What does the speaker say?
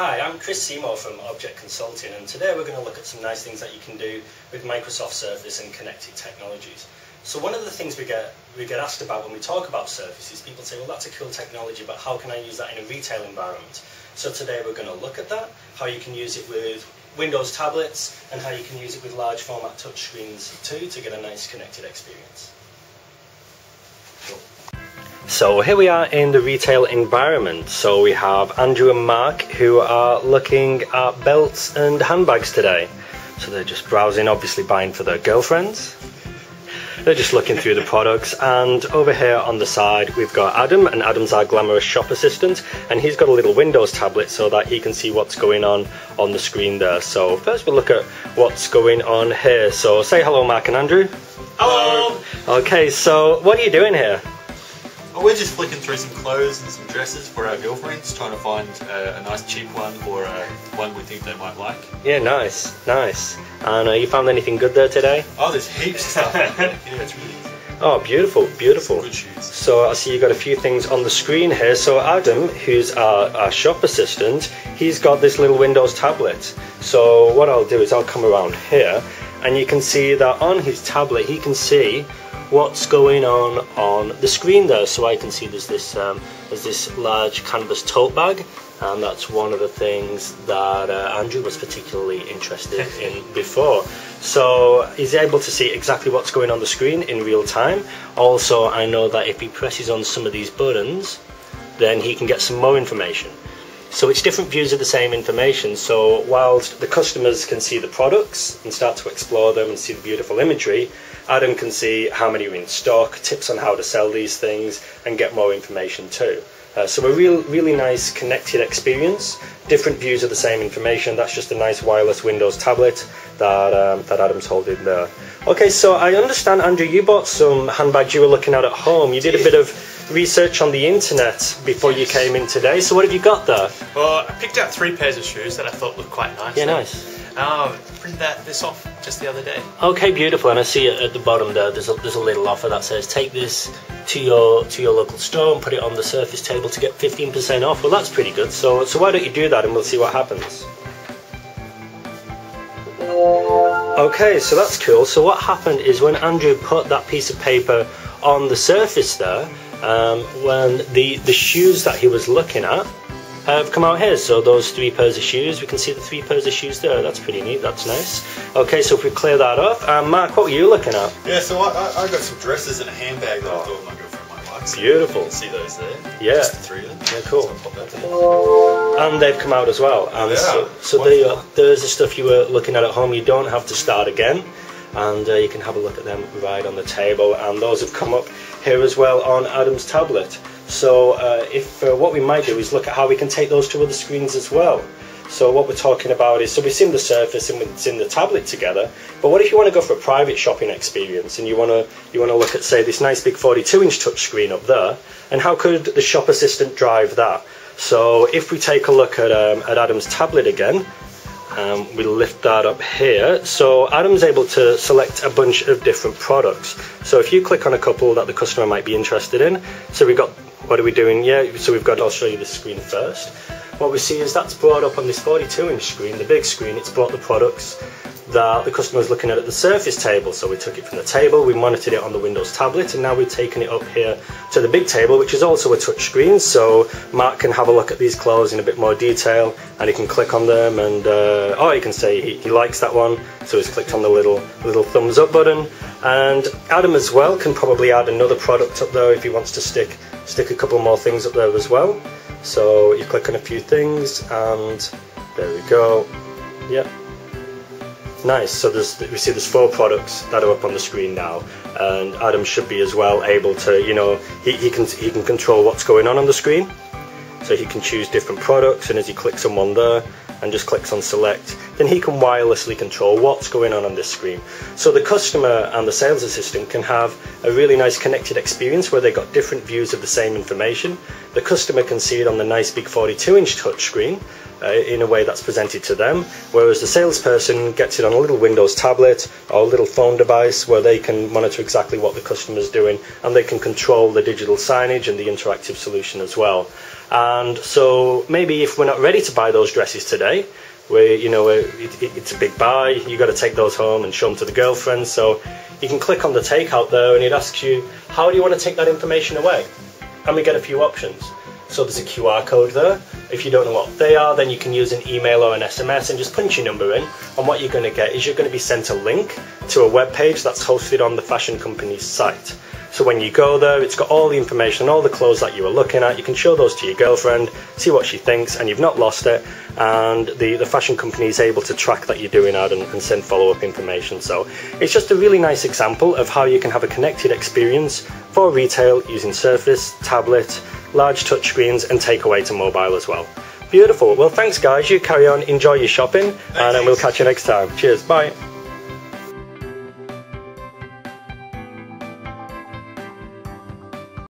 Hi, I'm Chris Seymour from Object Consulting, and today we're going to look at some nice things that you can do with Microsoft Surface and connected technologies. So one of the things we get asked about when we talk about Surface is people say, well, that's a cool technology, but how can I use that in a retail environment? So today we're going to look at that, how you can use it with Windows tablets, and how you can use it with large format touchscreens too to get a nice connected experience. So here we are in the retail environment. So we have Andrew and Mark who are looking at belts and handbags today. So they're just browsing, obviously buying for their girlfriends. They're just looking through the products, and over here on the side we've got Adam, and Adam's our glamorous shop assistant, and he's got a little Windows tablet so that he can see what's going on the screen there. So first we'll look at what's going on here. So say hello, Mark and Andrew. Hello! Okay, so what are you doing here? Well, we're just flicking through some clothes and some dresses for our girlfriends, trying to find a nice cheap one or one we think they might like. Yeah, nice. And you found anything good there today? Oh, there's heaps of stuff. Yeah, it's really easy. Oh, beautiful. Some good shoes. So I see you got a few things on the screen here. So Adam, who's our shop assistant, he's got this little Windows tablet. So what I'll do is I'll come around here, and you can see that on his tablet he can see what's going on the screen there. So I can see there's this large canvas tote bag, and that's one of the things that Andrew was particularly interested in before. So he's able to see exactly what's going on the screen in real time. Also, I know that if he presses on some of these buttons, then he can get some more information. So it's different views of the same information. So whilst the customers can see the products and start to explore them and see the beautiful imagery, Adam can see how many are in stock, tips on how to sell these things, and get more information too. So a really nice connected experience, different views of the same information. That's just a nice wireless Windows tablet that Adam's holding there. Okay, so I understand, Andrew, you bought some handbags you were looking at home. You did a bit of research on the internet before you came in today. So what have you got there? Well, I picked out 3 pairs of shoes that I thought looked quite nice. Yeah, nice. Printed this off just the other day. Okay, beautiful. And I see at the bottom there, there's a little offer that says take this to your local store and put it on the Surface table to get 15% off. Well, that's pretty good. So why don't you do that and we'll see what happens. Okay, so that's cool. So what happened is when Andrew put that piece of paper on the Surface there, when the shoes that he was looking at have come out here. So those 3 pairs of shoes, we can see the 3 pairs of shoes there. That's pretty neat, that's nice. Okay, so if we clear that off, Mark, what were you looking at? Yeah, so I got some dresses and a handbag that I thought my girlfriend might like. So beautiful. You can see those there. Yeah. Just the 3 of them. Yeah, cool. So I'll pop that there. And they've come out as well. And so there's the stuff you were looking at home. You don't have to start again. And you can have a look at them right on the table, and those have come up here as well on Adam's tablet. So what we might do is look at how we can take those to other screens as well. So what we're talking about is, so we've seen the Surface and we've seen the tablet together, but what if you want to go for a private shopping experience and you want to look at, say, this nice big 42-inch touchscreen up there, and how could the shop assistant drive that? So if we take a look at Adam's tablet again, we'll lift that up here. So Adam's able to select a bunch of different products. So if you click on a couple that the customer might be interested in, so we've got, what are we doing? Yeah, so we've got, I'll show you the screen first. What we see is that's brought up on this 42-inch screen, the big screen, it's brought the products that the customer is looking at the Surface table. So we took it from the table, we monitored it on the Windows tablet, and now we've taken it up here to the big table, which is also a touch screen. So Mark can have a look at these clothes in a bit more detail, and he can click on them, and you can say he likes that one, so he's clicked on the little thumbs up button. And Adam as well can probably add another product up there if he wants to stick a couple more things up there as well. So you click on a few things, and there we go. Yep. Nice. So we see there's 4 products that are up on the screen now, and Adam should be as well able to, he can control what's going on the screen. So he can choose different products, and as he clicks on one there and just clicks on select, then he can wirelessly control what's going on this screen. So the customer and the sales assistant can have a really nice connected experience where they got different views of the same information. The customer can see it on the nice big 42-inch touchscreen, in a way that's presented to them, whereas the salesperson gets it on a little Windows tablet or a little phone device where they can monitor exactly what the customer's doing, and they can control the digital signage and the interactive solution as well. And so maybe if we're not ready to buy those dresses today, it's a big buy, you got to take those home and show them to the girlfriend, so you can click on the takeout there and it asks you, how do you want to take that information away? And we get a few options. So there's a QR code there. If you don't know what they are, then you can use an email or an SMS and just punch your number in, and what you're going to get is you're going to be sent a link to a web page that's hosted on the fashion company's site. So when you go there, it's got all the information, all the clothes that you were looking at. You can show those to your girlfriend, see what she thinks, and you've not lost it. And the fashion company is able to track that you're doing that and send follow-up information. So it's just a really nice example of how you can have a connected experience for retail using Surface, tablet, large touchscreens, and take away to mobile as well. Beautiful. Well, thanks guys. You carry on, enjoy your shopping, and we'll catch you next time. Cheers. Bye.